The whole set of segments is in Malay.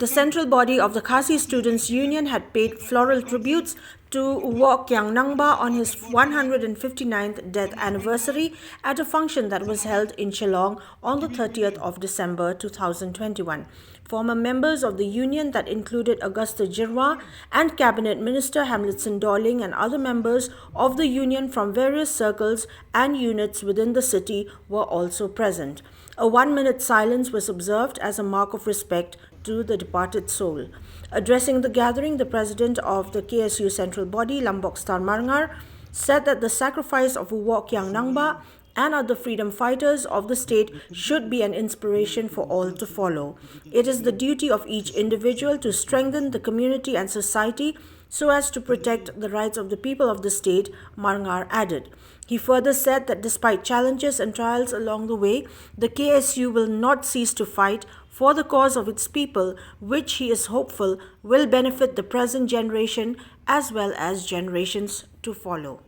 The central body of the Khasi Students' Union had paid floral tributes to Wo Kyang Nangba on his 159th death anniversary at a function that was held in Shillong on the 30th of December 2021. Former members of the union that included Augusta Jirwa and Cabinet Minister Hamletson Dorling and other members of the union from various circles and units within the city were also present. A 1-minute silence was observed as a mark of respect to the departed soul. Addressing the gathering, the president of the KSU central body, Lambok Star Marngar, said that the sacrifice of Wo Kyang Nangba and other freedom fighters of the state should be an inspiration for all to follow. It is the duty of each individual to strengthen the community and society so as to protect the rights of the people of the state, Marngar added. He further said that despite challenges and trials along the way, the KSU will not cease to fight for the cause of its people, which he is hopeful will benefit the present generation as well as generations to follow.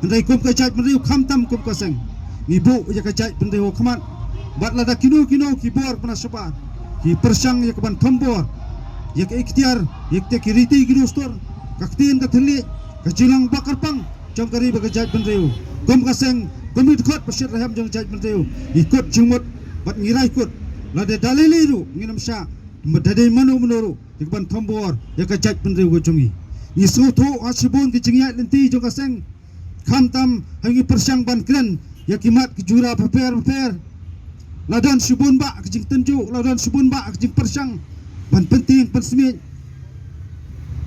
Andai kum kajat meriu khamtam kum kaseng ibu ya kajat pendeu khaman bat lada kino ki bor pana sabar ki persang ya kaban thambor ya ke ikhtiar ya ke kiriti kino stor kaktin ka thli ka jilang bakar pang jong kari ba kajat pendeu kum kaseng kumit khot pasir raham jong kajat pendeu ikut jumut bat ngirai ikut lada daliliru nginam sha medade manu menuru ya kaban thambor ya kajat pendeu go jongi ni sutu asibun ki jingya lenti jong kaseng Khamtam hangi persang ban kren ya kimat kejura paper ladan subun ba kejing tenju ladan subun ba kejing persang ban penting ban semit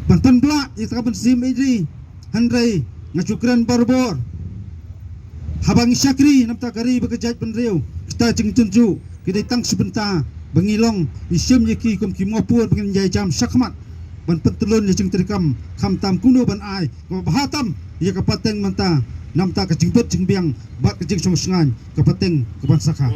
ban bla ya ka ban sim idri handrai ngacukran barbor habang syakri namta kari bekejat benreu kita jing tenju kita tang sebentar bangilong isim yaki kum kimopur pengen jai jam sakmat ban pentelun ya jing terikam khamtam kuno ban ai bahatam ya kapateng manta namta kejing bet jing biang bat kejing song sengan kapateng keban sakha